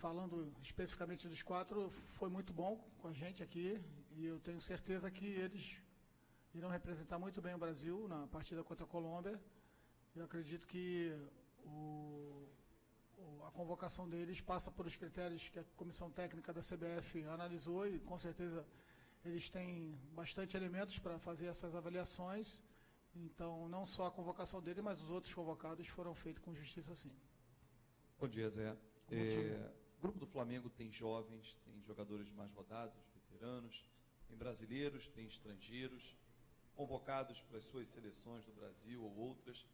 falando especificamente dos 4, foi muito bom com a gente aqui, e eu tenho certeza que eles irão representar muito bem o Brasil na partida contra a Colômbia. Eu acredito que a convocação deles passa por os critérios que a comissão técnica da CBF analisou, e com certeza eles têm bastante elementos para fazer essas avaliações. Então, não só a convocação dele, mas os outros convocados foram feitos com justiça, sim. Bom dia, Zé. O grupo do Flamengo tem jovens, tem jogadores mais rodados, veteranos, tem brasileiros, tem estrangeiros, convocados para as suas seleções do Brasil ou outras.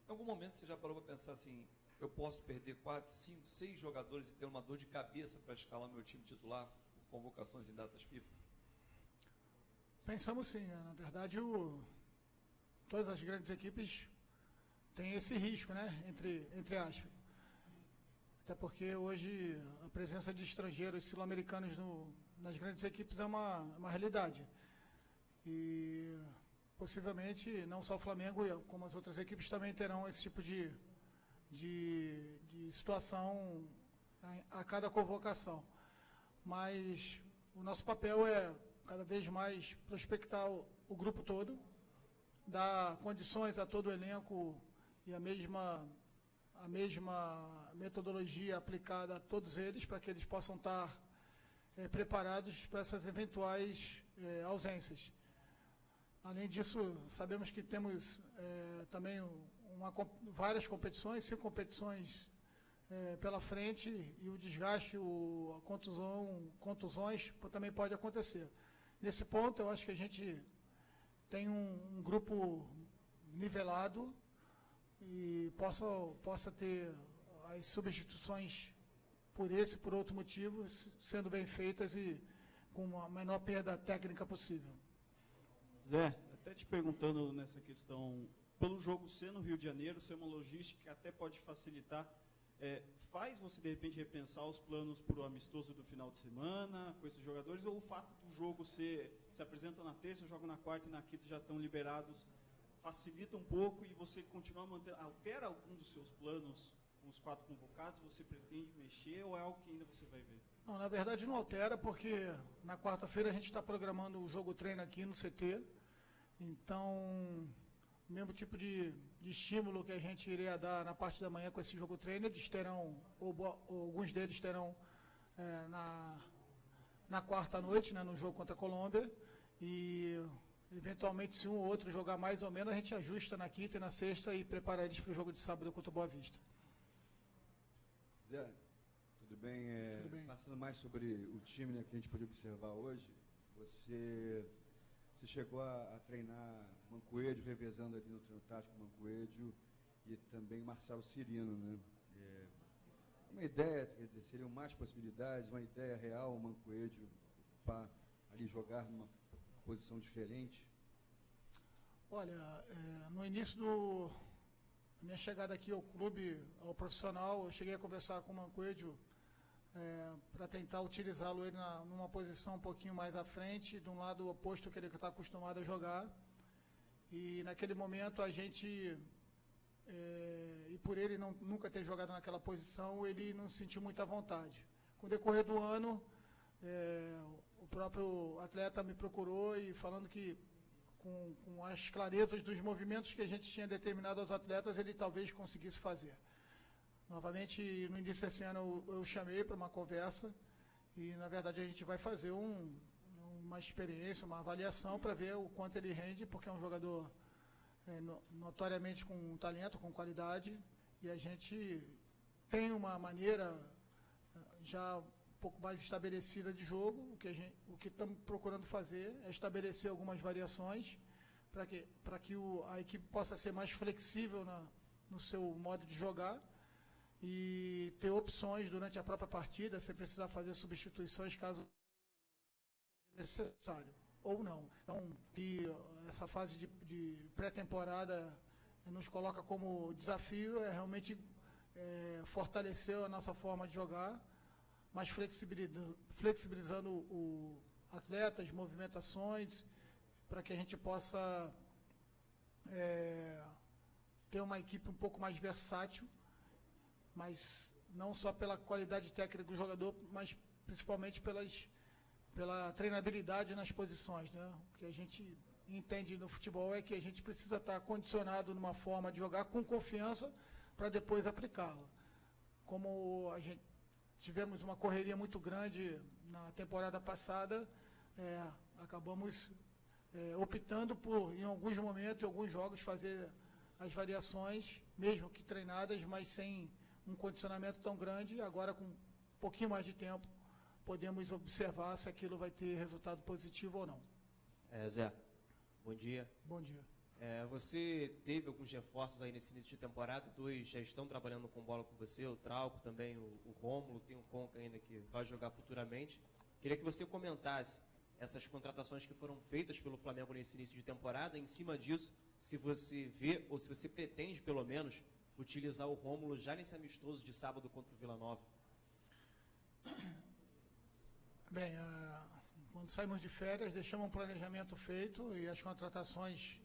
Em algum momento você já parou para pensar assim, eu posso perder 4, 5, 6 jogadores e ter uma dor de cabeça para escalar meu time titular por convocações em datas FIFA? Pensamos sim. Na verdade, todas as grandes equipes têm esse risco, né? Entre aspas. Até porque hoje a presença de estrangeiros sul-americanos nas grandes equipes é uma realidade. E possivelmente não só o Flamengo, como as outras equipes também terão esse tipo de situação a cada convocação. Mas o nosso papel é cada vez mais prospectar o grupo todo, dar condições a todo o elenco e a mesma metodologia aplicada a todos eles, para que eles possam estar preparados para essas eventuais ausências. Além disso, sabemos que temos também várias competições, 5 competições pela frente, e o desgaste, a contusões também pode acontecer. Nesse ponto, eu acho que a gente tem um grupo nivelado e possa ter as substituições por outro motivo, sendo bem feitas e com a menor perda técnica possível. Zé, até te perguntando nessa questão, pelo jogo ser no Rio de Janeiro, ser uma logística que até pode facilitar, faz você, de repente, repensar os planos para o amistoso do final de semana com esses jogadores, ou o fato do jogo se apresenta na terça, joga na quarta e na quinta já estão liberados, facilita um pouco e você continua mantendo, altera algum dos seus planos com os 4 convocados, você pretende mexer ou é algo que ainda você vai ver? Não, na verdade não altera, porque na quarta-feira a gente está programando o jogo treino aqui no CT, então o mesmo tipo de estímulo que a gente iria dar na parte da manhã com esse jogo treino, eles terão, ou alguns deles terão na quarta noite, né, no jogo contra a Colômbia, e eventualmente se um ou outro jogar mais ou menos, a gente ajusta na quinta e na sexta e prepara eles para o jogo de sábado contra o Boa Vista. Zé, tudo bem? Tudo bem. Passando mais sobre o time, né, que a gente pôde observar hoje, você chegou a treinar Mancoedio, revezando ali no treino tático Mancoedio e também Marcelo Cirino, né? Uma ideia, quer dizer, seriam mais possibilidades, uma ideia real, o Mancoedio para ali jogar numa posição diferente? Olha, no início da minha chegada aqui ao clube, ao profissional, eu cheguei a conversar com o Mancoedio para tentar utilizá-lo ele numa posição um pouquinho mais à frente, de um lado oposto que ele está acostumado a jogar. E naquele momento a gente, e por ele nunca ter jogado naquela posição, ele não se sentiu muita vontade. Com o decorrer do ano, o próprio atleta me procurou e falando que com as clarezas dos movimentos que a gente tinha determinado aos atletas, ele talvez conseguisse fazer. Novamente, no início desse ano, eu chamei para uma conversa e, na verdade, a gente vai fazer uma experiência, uma avaliação para ver o quanto ele rende, porque é um jogador notoriamente com talento, com qualidade, e a gente tem uma maneira já um pouco mais estabelecida de jogo. O que estamos procurando fazer é estabelecer algumas variações para que a equipe possa ser mais flexível no seu modo de jogar e ter opções durante a própria partida, sem precisar fazer substituições caso necessário, ou não. Então, essa fase de pré-temporada nos coloca como desafio realmente fortalecer a nossa forma de jogar, mas flexibilizando o atleta, as movimentações, para que a gente possa ter uma equipe um pouco mais versátil, mas não só pela qualidade técnica do jogador, mas principalmente pela treinabilidade nas posições, né? O que a gente entende no futebol é que a gente precisa estar condicionado numa forma de jogar com confiança para depois aplicá-la. Como a gente tivemos uma correria muito grande na temporada passada, acabamos optando por, em alguns momentos, em alguns jogos, fazer as variações, mesmo que treinadas, mas sem um condicionamento tão grande. Agora, com um pouquinho mais de tempo, podemos observar se aquilo vai ter resultado positivo ou não. Zé, bom dia. Bom dia. Você teve alguns reforços aí nesse início de temporada, 2 já estão trabalhando com bola com você, o Trauco, também o Rômulo, tem o Conca ainda que vai jogar futuramente. Queria que você comentasse essas contratações que foram feitas pelo Flamengo nesse início de temporada. Em cima disso, se você vê, ou se você pretende, pelo menos, utilizar o Rômulo já nesse amistoso de sábado contra o Vila Nova. Bem, quando saímos de férias, deixamos um planejamento feito e as contratações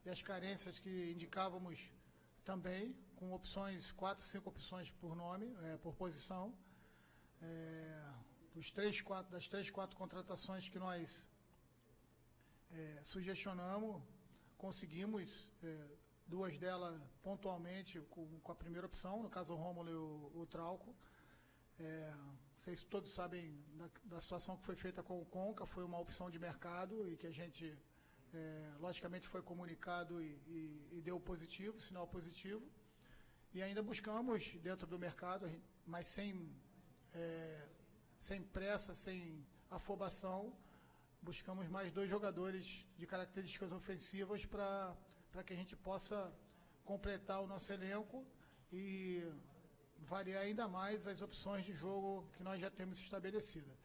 e as carências que indicávamos também, com opções, 4, 5 opções por nome, por posição. Das 3, 4 contratações que nós sugestionamos, conseguimos 2 delas pontualmente com a primeira opção, no caso o Rômulo e o Trauco. Vocês todos sabem da situação que foi feita com o Conca, foi uma opção de mercado e que a gente, logicamente, foi comunicado e deu positivo, sinal positivo. E ainda buscamos dentro do mercado, mas sem pressa, sem afobação, buscamos mais 2 jogadores de características ofensivas para que a gente possa completar o nosso elenco e variar ainda mais as opções de jogo que nós já temos estabelecidas.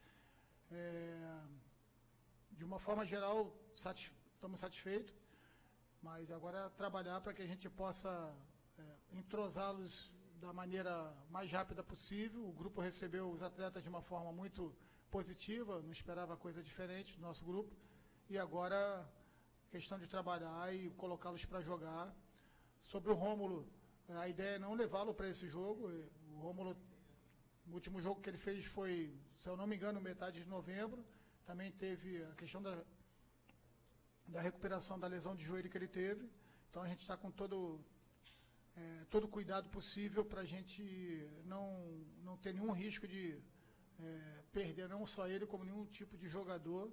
De uma forma geral, estamos satisfeitos, mas agora trabalhar para que a gente possa entrosá-los da maneira mais rápida possível. O grupo recebeu os atletas de uma forma muito positiva, não esperava coisa diferente do nosso grupo, e agora questão de trabalhar e colocá-los para jogar. Sobre o Rômulo, a ideia é não levá-lo para esse jogo. O Rômulo, o último jogo que ele fez foi, se eu não me engano, metade de novembro. Também teve a questão da recuperação da lesão de joelho que ele teve. Então a gente está com todo o cuidado possível para a gente não ter nenhum risco de perder não só ele, como nenhum tipo de jogador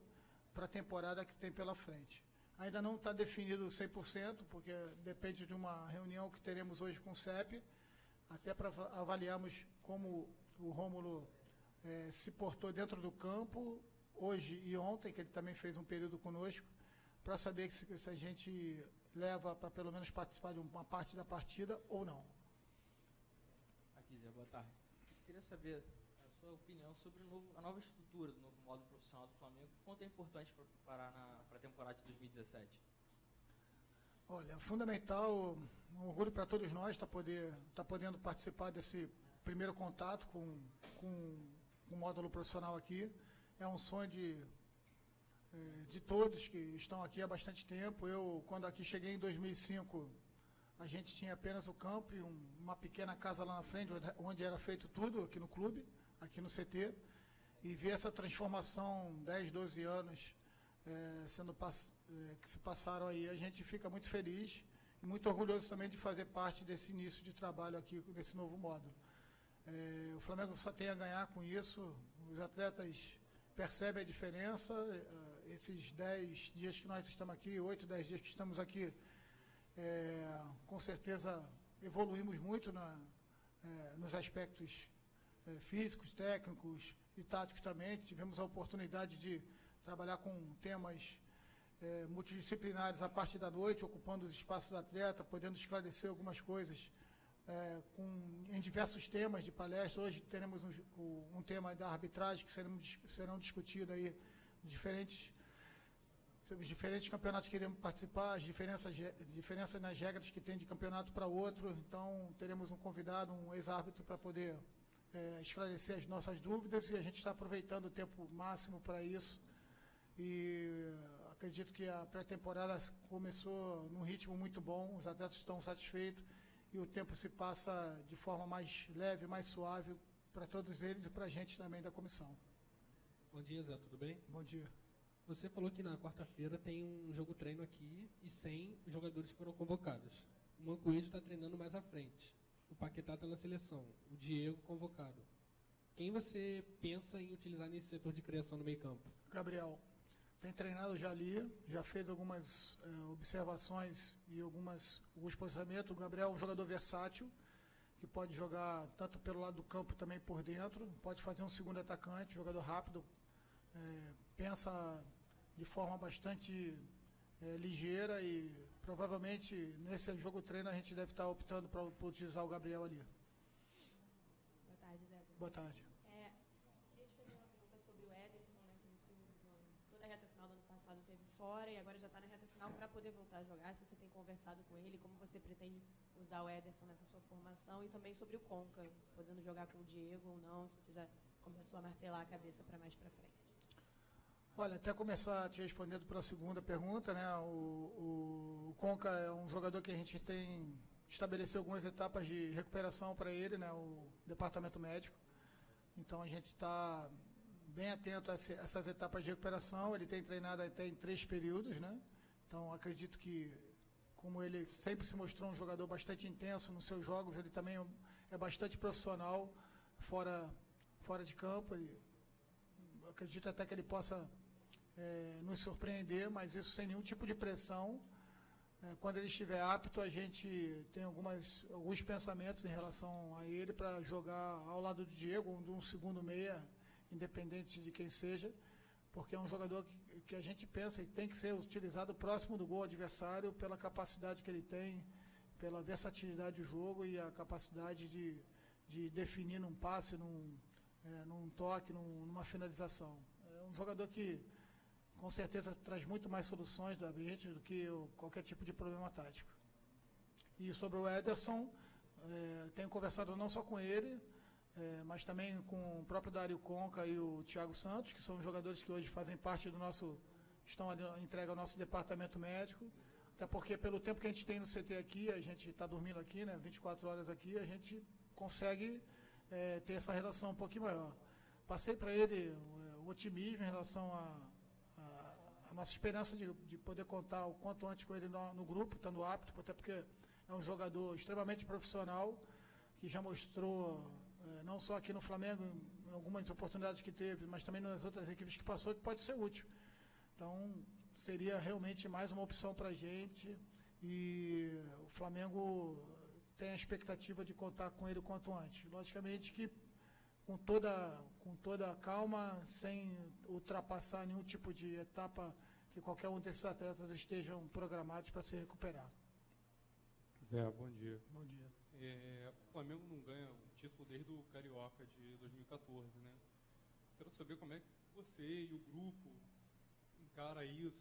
para a temporada que tem pela frente. Ainda não está definido 100%, porque depende de uma reunião que teremos hoje com o CEP, até para avaliarmos como o Rômulo se portou dentro do campo, hoje e ontem, que ele também fez um período conosco, para saber se a gente leva para pelo menos participar de uma parte da partida ou não. Aqui, Zé, boa tarde. Queria saber a sua opinião sobre a nova estrutura do novo modo profissional do Flamengo. Quanto é importante para preparar para a temporada de 2017? Olha, fundamental, um orgulho para todos nós tá podendo participar desse primeiro contato com o módulo profissional aqui. É um sonho de todos que estão aqui há bastante tempo. Eu, quando aqui cheguei em 2005, a gente tinha apenas o campo e uma pequena casa lá na frente, onde era feito tudo aqui no clube, aqui no CT, e ver essa transformação, 10, 12 anos que se passaram aí, a gente fica muito feliz e muito orgulhoso também de fazer parte desse início de trabalho aqui, desse novo módulo. O Flamengo só tem a ganhar com isso, os atletas percebem a diferença. Esses 10 dias que nós estamos aqui, 8, 10 dias que estamos aqui, com certeza evoluímos muito nos aspectos físicos, técnicos e táticos também. Tivemos a oportunidade de trabalhar com temas multidisciplinares a partir da noite, ocupando os espaços do atleta, podendo esclarecer algumas coisas em diversos temas de palestra. Hoje teremos um tema da arbitragem que serão discutidos aí, os diferentes campeonatos que iremos participar, as diferenças nas regras que tem de campeonato para outro. Então, teremos um convidado, um ex-árbitro, para poder esclarecer as nossas dúvidas, e a gente está aproveitando o tempo máximo para isso. E acredito que a pré-temporada começou num ritmo muito bom, os atletas estão satisfeitos, e o tempo se passa de forma mais leve, mais suave para todos eles e para a gente também da comissão. Bom dia, Zé, tudo bem? Bom dia. Você falou que na quarta-feira tem um jogo treino aqui e 100 jogadores foram convocados. O Mancoejo está treinando mais à frente. O Paquetá está na seleção. O Diego convocado. Quem você pensa em utilizar nesse setor de criação no meio campo? Gabriel, tem treinado já ali, já fez algumas observações e alguns posicionamentos. O Gabriel é um jogador versátil, que pode jogar tanto pelo lado do campo também por dentro, pode fazer um segundo atacante, jogador rápido, pensa de forma bastante ligeira e provavelmente nesse jogo treino a gente deve estar optando por utilizar o Gabriel ali. Boa tarde, Zé. Boa tarde. Queria te fazer uma pergunta sobre o Ederson, né, que no fim toda a reta final do ano passado teve fora e agora já está na reta final para poder voltar a jogar. Se você tem conversado com ele, como você pretende usar o Ederson nessa sua formação, e também sobre o Conca, podendo jogar com o Diego ou não, se você já começou a martelar a cabeça para mais para frente. Olha, até começar te respondendo pela segunda pergunta, né? O Conca é um jogador que a gente tem estabelecido algumas etapas de recuperação para ele, né? O departamento médico. Então a gente está bem atento a essas etapas de recuperação. Ele tem treinado até em 3 períodos, né? Então acredito que, como ele sempre se mostrou um jogador bastante intenso nos seus jogos, ele também é bastante profissional fora de campo. Acredito até que ele possa nos surpreender, mas isso sem nenhum tipo de pressão. Quando ele estiver apto, a gente tem alguns pensamentos em relação a ele para jogar ao lado do Diego, ou de um segundo meia, independente de quem seja, porque é um jogador que a gente pensa e tem que ser utilizado próximo do gol adversário pela capacidade que ele tem, pela versatilidade do jogo e a capacidade de definir num passe, num toque, numa finalização. É um jogador que com certeza traz muito mais soluções da gente do que qualquer tipo de problema tático. E sobre o Ederson, tenho conversado não só com ele, mas também com o próprio Dário Conca e o Thiago Santos, que são jogadores que hoje fazem parte do estão entregue ao nosso departamento médico, até porque pelo tempo que a gente tem no CT aqui, a gente está dormindo aqui, né, 24 horas aqui, a gente consegue ter essa relação um pouquinho maior. Passei para ele o otimismo em relação a nossa esperança de poder contar o quanto antes com ele no grupo, estando apto, até porque é um jogador extremamente profissional, que já mostrou, não só aqui no Flamengo, em algumas oportunidades que teve, mas também nas outras equipes que passou, que pode ser útil. Então, seria realmente mais uma opção para a gente, e o Flamengo tem a expectativa de contar com ele o quanto antes. Logicamente que com toda a calma, sem ultrapassar nenhum tipo de etapa que qualquer um desses atletas estejam programados para se recuperar. Zé, bom dia. Bom dia. O Flamengo não ganha o título desde o Carioca de 2014, né? Quero saber como é que você e o grupo encara isso,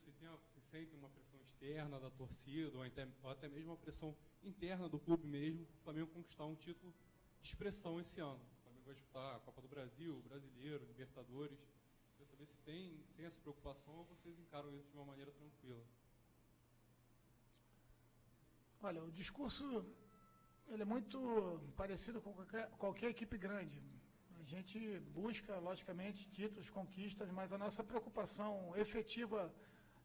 se sente uma pressão externa da torcida, ou até mesmo uma pressão interna do clube mesmo, para o Flamengo conquistar um título de expressão esse ano. Vai disputar a Copa do Brasil, Brasileiro, Libertadores. Queria saber se tem essa preocupação ou vocês encaram isso de uma maneira tranquila. Olha, o discurso ele é muito parecido com qualquer equipe grande. A gente busca, logicamente, títulos, conquistas, mas a nossa preocupação efetiva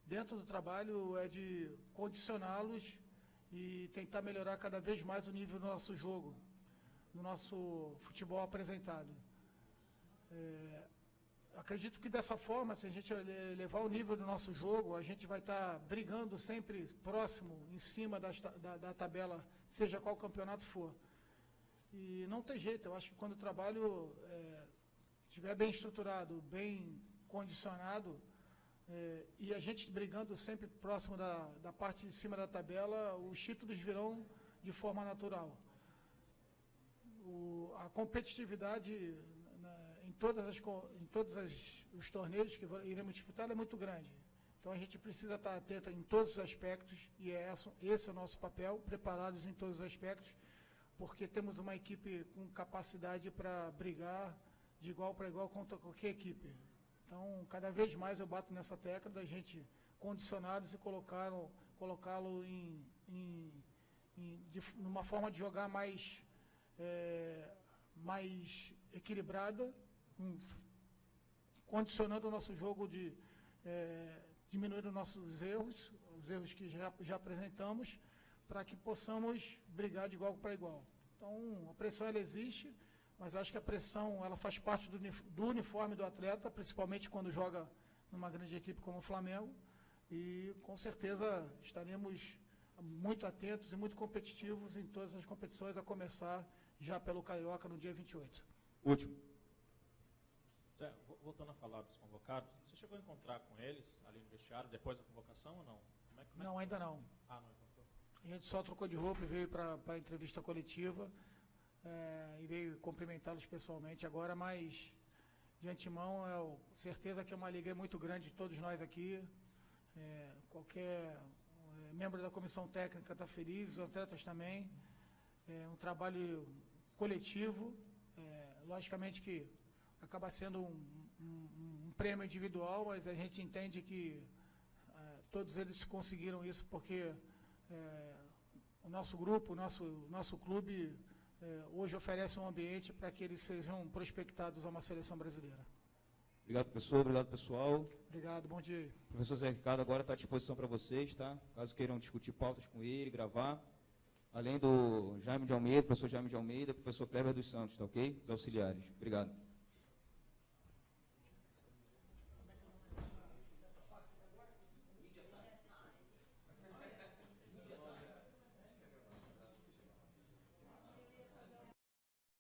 dentro do trabalho é de condicioná-los e tentar melhorar cada vez mais o nível do nosso jogo, no nosso futebol apresentado. Acredito que dessa forma, se a gente elevar o nível do nosso jogo, a gente vai estar brigando sempre próximo, em cima da tabela, seja qual campeonato for. E não tem jeito, eu acho que quando o trabalho estiver bem estruturado, bem condicionado, e a gente brigando sempre próximo da parte de cima da tabela, os títulos virão de forma natural. A competitividade em todos os torneios que iremos disputar é muito grande. Então a gente precisa estar atento em todos os aspectos, e esse é o nosso papel, prepará-los em todos os aspectos, porque temos uma equipe com capacidade para brigar de igual para igual contra qualquer equipe. Então, cada vez mais eu bato nessa tecla da gente condicioná-los e colocá-lo numa forma de jogar mais equilibrada, condicionando o nosso jogo diminuindo nossos erros, os erros que já apresentamos, para que possamos brigar de igual para igual. Então, a pressão ela existe, mas eu acho que a pressão ela faz parte do uniforme do atleta, principalmente quando joga numa grande equipe como o Flamengo, e com certeza estaremos muito atentos e muito competitivos em todas as competições, a começar já pelo Carioca no dia 28. Último. Zé, voltando a falar dos convocados, você chegou a encontrar com eles ali no vestiário depois da convocação ou não? Não, ainda não. Ah, não encontrou. A gente só trocou de roupa e veio para a entrevista coletiva e veio cumprimentá-los pessoalmente agora, mas de antemão, certeza que é uma alegria muito grande de todos nós aqui. Qualquer membro da comissão técnica está feliz, os atletas também. É um trabalho coletivo, logicamente que acaba sendo um prêmio individual, mas a gente entende que todos eles conseguiram isso porque o nosso grupo, o nosso clube hoje oferece um ambiente para que eles sejam prospectados a uma seleção brasileira. Obrigado, professor. Obrigado, pessoal. Obrigado, bom dia. O professor Zé Ricardo agora está à disposição para vocês, tá? Caso queiram discutir pautas com ele, gravar. Além do Jaime de Almeida, professor Jaime de Almeida, professor Kleber dos Santos, tá ok? Os auxiliares. Obrigado.